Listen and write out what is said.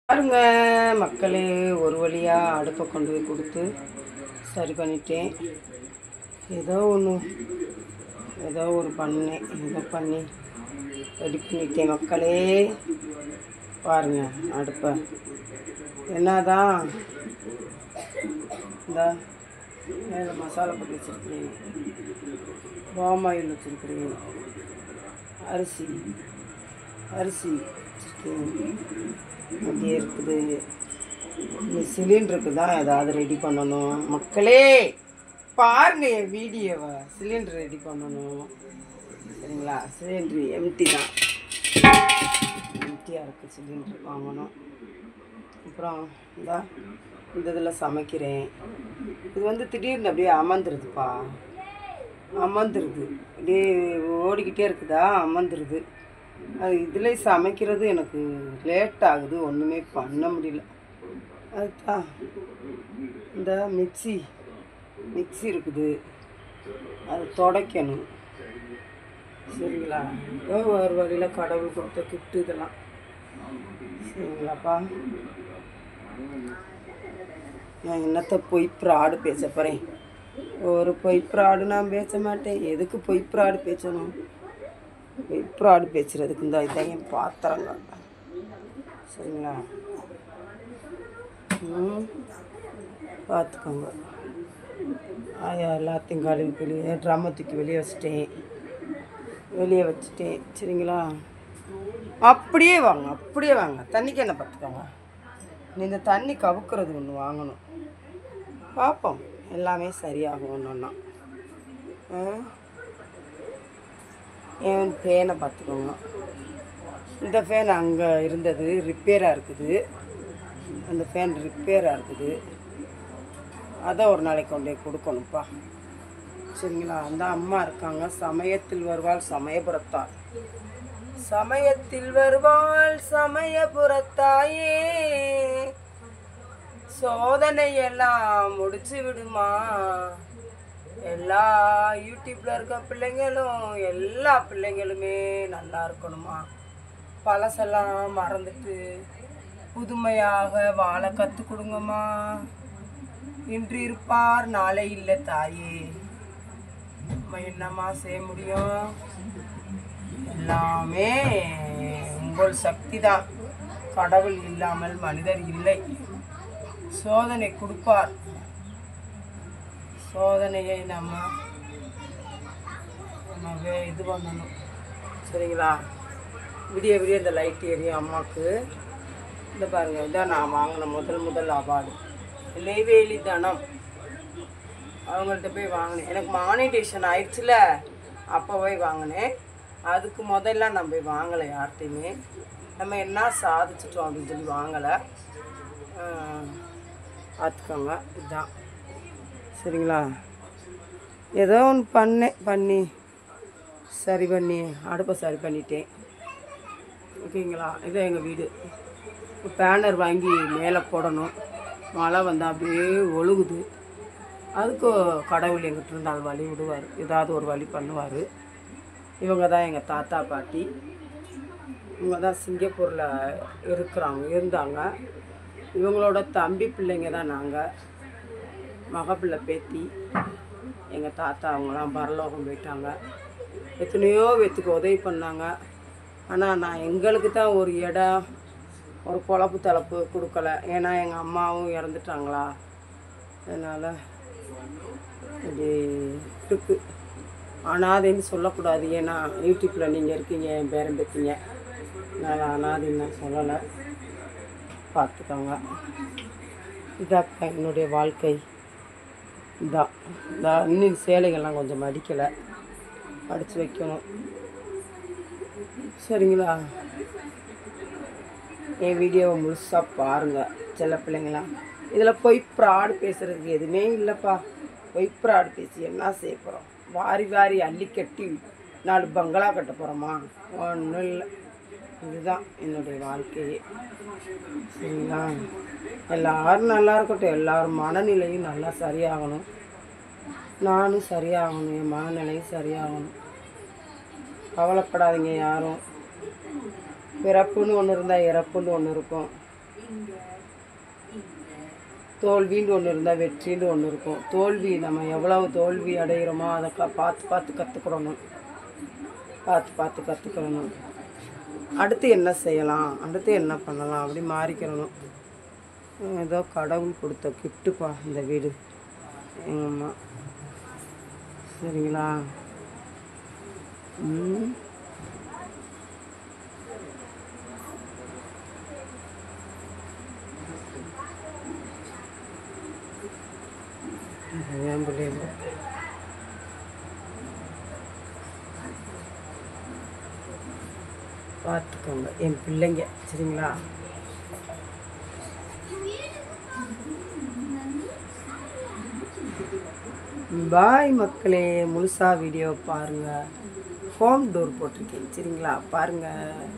பாருங்க மக்களே, ஒரு வழியாக அடுப்பை கொண்டு போய் கொடுத்து சரி பண்ணிட்டேன். ஏதோ ஒரு பண்ணேன், ஏதோ பண்ணி ரெடி பண்ணிட்டேன் மக்களே. பாருங்க அடுப்பை என்னதான் இந்த மேலே மசாலா போட்டு வச்சுருக்கிறேன், பாமாயில் வச்சுருக்கிறேன், அரிசி வச்சுருக்கேன், அப்படியே இருக்குது. இந்த சிலிண்டருக்கு தான் ஏதாவது ரெடி பண்ணணும் மக்களே. பாருங்க என் வீடியோவை. சிலிண்டர் ரெடி பண்ணணும் சரிங்களா. சிலிண்டர் எம்டி தான், எம்டியாக இருக்குது. சிலிண்டர் வாங்கணும். அப்புறம் இந்த இதில் சமைக்கிறேன். இது திடீர்னு அப்படியே அமர்ந்துருதுப்பா, அப்படியே ஓடிக்கிட்டே இருக்குதா, அமர்ந்துருது. அது இதில் சமைக்கிறது எனக்கு லேட் ஆகுது, ஒன்றுமே பண்ண முடியல. அதுதான் இந்த மிக்சி இருக்குது, அது துடைக்கணும் சரிங்களா. ஒரு வழியில் கடவுள் கொடுத்த கிஃப்ட் இதெல்லாம் சரிங்களாப்பா. நான் என்னத்தை பொய் ப்ராடு பேச போகிறேன்? ஒரு பொய் ப்ராடு நான் பேச மாட்டேன். எதுக்கு பொய் ப்ராடு பேசணும்? பொய் ப்ராடு பேசுகிறதுக்கு இந்த இதான் என் பாத்திரங்க சரிங்களா. பார்த்துக்கோங்க. எல்லாத்தையும் கழுவி வெளியே ட்ரம்மத்துக்கு வெளியே வச்சுட்டேன் சரிங்களா. அப்படியே வாங்க தண்ணிக்கு என்ன பார்த்துக்கோங்க. இந்த தண்ணி கவுக்கிறது ஒன்று வாங்கணும், பார்ப்போம் எல்லாமே சரியாகும் ஒன்றுன்னா. என் ஃபேனை பார்த்துக்கோங்க. இந்த ஃபேன் அங்கே இருந்தது ரிப்பேராக இருக்குது, அந்த ஃபேன் ரிப்பேராக இருக்குது. அதை ஒரு நாளைக்கு கொண்டு போய் கொடுக்கணும்ப்பா சரிங்களா. அந்த அம்மா இருக்காங்க, சமயத்தில் வருவாள் சமயபுரத்தாள், சமயத்தில் வருவாள் சமயபுரத்தாயே, சோதனையெல்லாம் முடிச்சு விடுமா. எல்லா யூடியூப்பில் இருக்க பிள்ளைங்களும் எல்லா பிள்ளைங்களுமே நல்லா இருக்கணுமா. பழசெல்லாம் மறந்துட்டு புதுமையாக வாழ கற்றுக் கொடுங்கம்மா. இன்று இருப்பார் நாளை இல்லை தாயே. நம்ம என்னம்மா செய்ய முடியும்? எல்லாமே உங்கள் சக்தி தான். கடவுள் இல்லாமல் மனிதர் இல்லை. சோதனை கொடுப்பார், சோதனையை நம்ம இது பண்ணணும் சரிங்களா. விடிய இந்த லைட் எரியும் அம்மாவுக்கு. இந்த பாருங்கள், இதான் நான் வாங்கின முதல் அவார்டு. நெய்வேலி தனம் அவங்கள்ட்ட போய் வாங்கினேன். எனக்கு மானிட்டேஷன் ஆயிடுச்சுல, அப்போ போய் வாங்கினேன். அதுக்கு முதல்ல நான் போய் வாங்கலை யார்கிட்டையுமே. நம்ம என்ன சாதிச்சிட்டோம் அப்படின்னு சொல்லி வாங்கலை. பார்த்துக்கோங்க, இதுதான் சரிங்களா. ஏதோ ஒன்று பண்ணி அடுப்பை சரி பண்ணிட்டேன் ஓகேங்களா. இதான் எங்கள் வீடு. பேனர் வாங்கி மேலே போடணும். மழை வந்தால் அப்படியே ஒழுகுது. அதுக்கு கடவுள் எங்கிட்ட இருந்தால் வழி விடுவார், ஏதாவது ஒரு வழி பண்ணுவார். இவங்க தான் எங்கள் தாத்தா பாட்டி. இவங்க தான் சிங்கப்பூரில் இருந்தாங்க. இவங்களோட தம்பி பிள்ளைங்க தான் நாங்கள். மகப்பிள்ளை பேத்தி. எங்கள் தாத்தா அவங்களாம் பரலோகம் போயிட்டாங்க. எத்தனையோ பேத்துக்கு உதவி பண்ணாங்க. ஆனால் நான் எங்களுக்கு தான் ஒரு இடம், ஒரு பொழப்பு தளப்பு கொடுக்கல. ஏன்னா எங்கள் அம்மாவும் இறந்துட்டாங்களா, அதனால் இப்படி இருக்குது. அனாதைன்னு சொல்லக்கூடாது, ஏன்னா யூடியூப்பில் நீங்கள் இருக்கீங்க, என் பேரன் பேத்திங்க. அதனால் அனாதைன்னு நான் சொல்லலை, பார்த்துக்கோங்க. இதான் என்னுடைய வாழ்க்கை. இதான் இன்னும் சேலைகள்லாம் கொஞ்சம் மடிக்கலை, மடித்து வைக்கணும் சரிங்களா. என் வீடியோவை முழுசாக பாருங்கள் சில பிள்ளைங்களா. இதில் பொய் ப்ராடு பேசுகிறதுக்கு எதுவுமே இல்லைப்பா. பொய் ப்ராடு பேசி என்ன செய்ய போகிறோம்? வாரி அள்ளி கட்டி 4 பங்களா கட்ட போகிறோமா? ஒன்றும் இல்லை. இதுதான் என்னுடைய வாழ்க்கையே சரிங்களா. எல்லோரும் நல்லா இருக்கட்டும், எல்லோரும் மனநிலையும் நல்லா சரியாகணும், நானும் சரியாகணும், என் மனநிலையும் சரியாகணும். கவலைப்படாதீங்க யாரும். பிறப்புன்னு ஒன்று இருந்தால் இறப்புன்னு ஒன்று இருக்கும். தோல்வின்னு ஒன்று இருந்தால் வெற்றின்னு ஒன்று இருக்கும். தோல்வி நம்ம எவ்வளவு தோல்வி அடைகிறோமோ அதை பார்த்து பார்த்து கற்றுக்கிறணும். அடுத்து என்ன செய்யலாம், அடுத்து என்ன பண்ணலாம் அப்படி மாறிக்கிறணும். ஏதோ கடவுள் கொடுத்த கிஃப்ட்டுப்பா இந்த வீடு எங்கள் அம்மா. சரிங்களா? என் பிள்ளைங்க பார்த்துக்கோங்க, என் பிள்ளைங்க. சரிங்களா? பாய் மக்களே, முழுசாக வீடியோ பாருங்கள். ஹோம் டோர் போட்டிருக்கேன். சரிங்களா? பாருங்கள்.